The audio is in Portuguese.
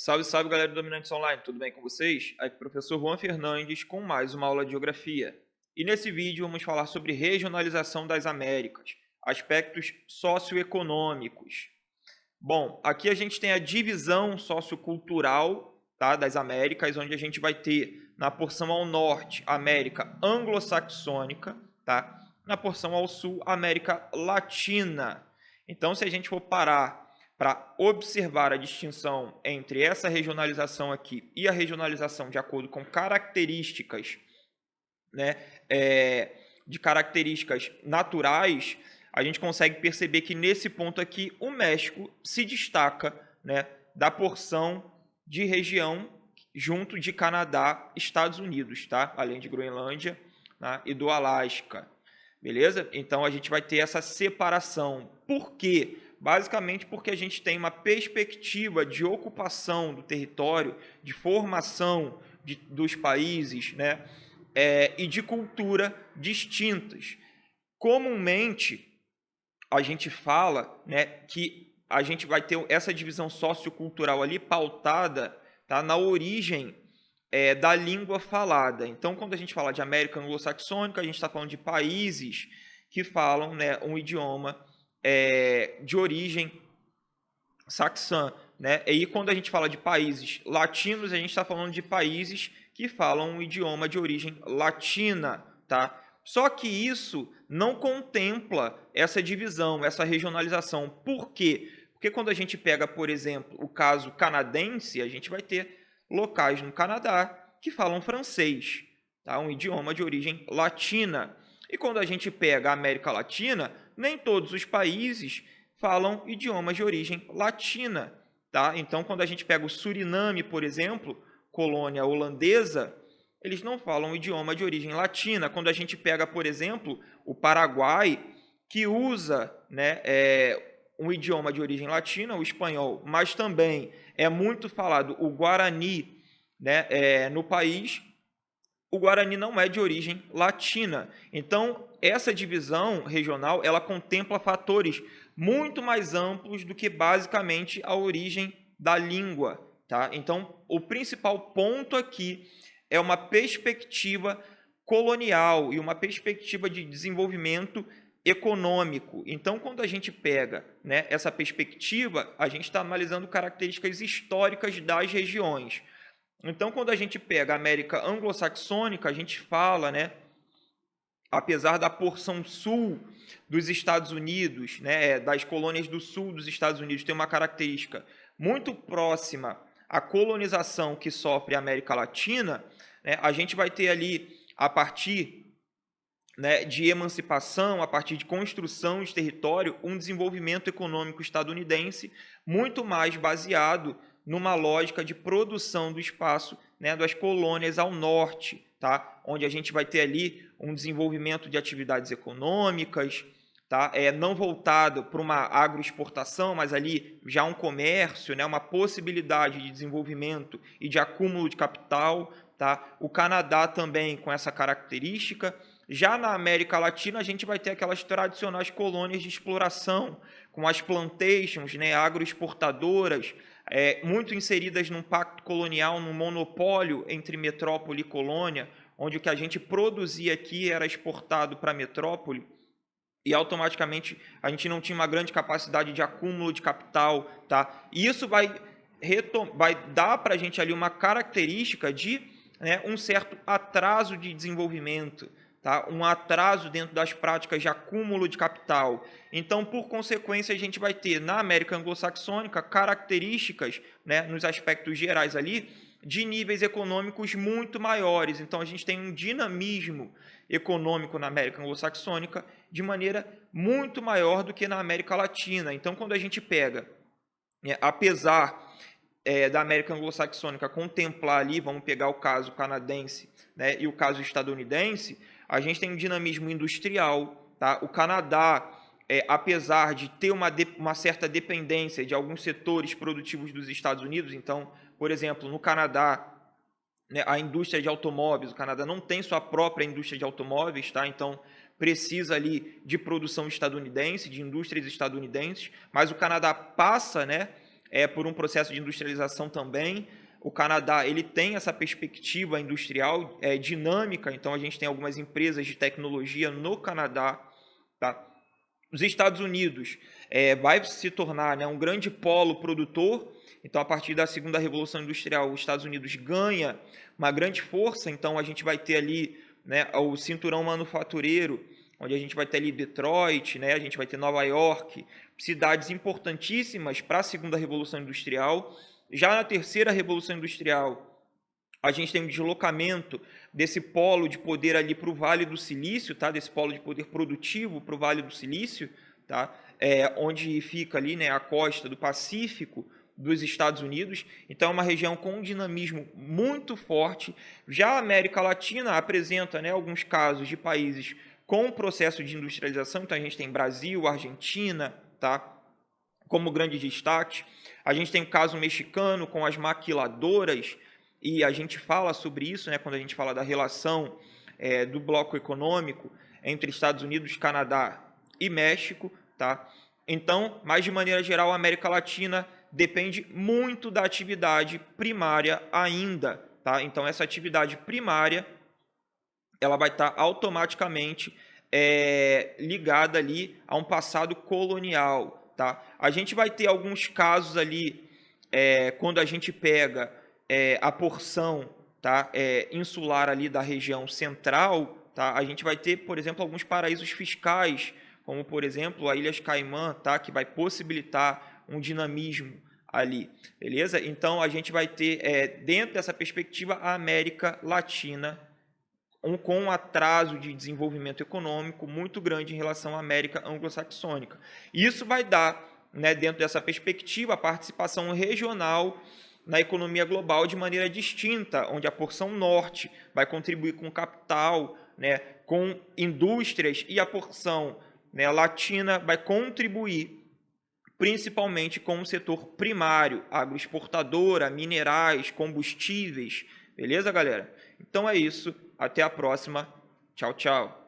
Salve, salve, galera do Dominantes Online, tudo bem com vocês? Aqui é o professor Juan Fernandes com mais uma aula de Geografia. E nesse vídeo vamos falar sobre regionalização das Américas, aspectos socioeconômicos. Bom, aqui a gente tem a divisão sociocultural, tá, das Américas, onde a gente vai ter na porção ao norte, América anglo-saxônica, tá? Na porção ao sul, América Latina. Então, se a gente for parar para observar a distinção entre essa regionalização aqui e a regionalização de acordo com características, né, de características naturais, a gente consegue perceber que nesse ponto aqui o México se destaca, né, da porção de região junto de Canadá, Estados Unidos, tá? Além de Groenlândia, né, e do Alasca. Beleza? Então a gente vai ter essa separação. Por quê? Basicamente porque a gente tem uma perspectiva de ocupação do território, de formação dos países, né, e de cultura distintas. Comumente, a gente fala, né, que a gente vai ter essa divisão sociocultural ali pautada, tá, na origem da língua falada. Então, quando a gente fala de América anglo-saxônica, a gente está falando de países que falam, né, um idioma de origem saxã, né? E quando a gente fala de países latinos, a gente está falando de países que falam um idioma de origem latina, tá? Só que isso não contempla essa divisão, essa regionalização. Por quê? Porque quando a gente pega, por exemplo, o caso canadense, a gente vai ter locais no Canadá que falam francês, tá? Um idioma de origem latina. E quando a gente pega a América Latina, nem todos os países falam idiomas de origem latina, tá? Então, quando a gente pega o Suriname, por exemplo, colônia holandesa, eles não falam idioma de origem latina. Quando a gente pega, por exemplo, o Paraguai, que usa, né, um idioma de origem latina, o espanhol, mas também é muito falado o Guarani, né, no país. O Guarani não é de origem latina. Então, essa divisão regional, ela contempla fatores muito mais amplos do que basicamente a origem da língua, tá? Então, o principal ponto aqui é uma perspectiva colonial e uma perspectiva de desenvolvimento econômico. Então, quando a gente pega, né, essa perspectiva, a gente está analisando características históricas das regiões. Então, quando a gente pega a América anglo-saxônica, a gente fala, né, apesar da porção sul dos Estados Unidos, né, das colônias do sul dos Estados Unidos, ter uma característica muito próxima à colonização que sofre a América Latina, né, a gente vai ter ali, a partir, né, de emancipação, a partir de construção de território, um desenvolvimento econômico estadunidense muito mais baseado numa lógica de produção do espaço, né, das colônias ao norte, tá? Onde a gente vai ter ali um desenvolvimento de atividades econômicas, tá? Não voltado para uma agroexportação, mas ali já um comércio, né, uma possibilidade de desenvolvimento e de acúmulo de capital, tá? O Canadá também com essa característica. Já na América Latina, a gente vai ter aquelas tradicionais colônias de exploração, com as plantations, né, agroexportadoras, muito inseridas num pacto colonial, num monopólio entre metrópole e colônia, onde o que a gente produzia aqui era exportado para a metrópole, e automaticamente a gente não tinha uma grande capacidade de acúmulo de capital, tá? E isso vai dar para a gente ali uma característica de, né, um certo atraso de desenvolvimento, tá? Um atraso dentro das práticas de acúmulo de capital. Então, por consequência, a gente vai ter na América anglo-saxônica características, né, nos aspectos gerais ali, de níveis econômicos muito maiores. Então, a gente tem um dinamismo econômico na América anglo-saxônica de maneira muito maior do que na América Latina. Então, quando a gente pega, apesar da América anglo-saxônica contemplar ali, vamos pegar o caso canadense, né, e o caso estadunidense, a gente tem um dinamismo industrial, tá? O Canadá, apesar de ter uma certa dependência de alguns setores produtivos dos Estados Unidos, então, por exemplo, no Canadá, né, a indústria de automóveis, o Canadá não tem sua própria indústria de automóveis, tá? Então, precisa ali de produção estadunidense, de indústrias estadunidenses, mas o Canadá passa, né, por um processo de industrialização também. O Canadá ele tem essa perspectiva industrial dinâmica, então a gente tem algumas empresas de tecnologia no Canadá. Tá? Os Estados Unidos vai se tornar, né, um grande polo produtor, então a partir da segunda Revolução Industrial os Estados Unidos ganha uma grande força, então a gente vai ter ali, né, o cinturão manufatureiro, onde a gente vai ter ali Detroit, né, a gente vai ter Nova York, cidades importantíssimas para a segunda Revolução Industrial. Já na terceira Revolução Industrial, a gente tem um deslocamento desse polo de poder ali para o Vale do Silício, tá? Desse polo de poder produtivo para o Vale do Silício, tá? Onde fica ali, né, a costa do Pacífico dos Estados Unidos. Então é uma região com um dinamismo muito forte. Já a América Latina apresenta, né, alguns casos de países com processo de industrialização. Então a gente tem Brasil, Argentina, tá? Como grande destaque. A gente tem o caso mexicano com as maquiladoras, e a gente fala sobre isso, né, quando a gente fala da relação do bloco econômico entre Estados Unidos, Canadá e México. Tá? Então, mas de maneira geral, a América Latina depende muito da atividade primária ainda. Tá? Então, essa atividade primária ela vai estar automaticamente ligada ali a um passado colonial. Tá? A gente vai ter alguns casos ali, quando a gente pega a porção, tá, insular ali da região central, tá, a gente vai ter, por exemplo, alguns paraísos fiscais, como, por exemplo, a Ilhas Caimã, tá, que vai possibilitar um dinamismo ali, beleza? Então, a gente vai ter, dentro dessa perspectiva, a América Latina com um atraso de desenvolvimento econômico muito grande em relação à América anglo-saxônica. Isso vai dar, né, dentro dessa perspectiva, a participação regional na economia global de maneira distinta, onde a porção norte vai contribuir com capital, né, com indústrias, e a porção, né, latina vai contribuir principalmente com o setor primário, agroexportadora, minerais, combustíveis. Beleza, galera? Então é isso. Até a próxima. Tchau, tchau.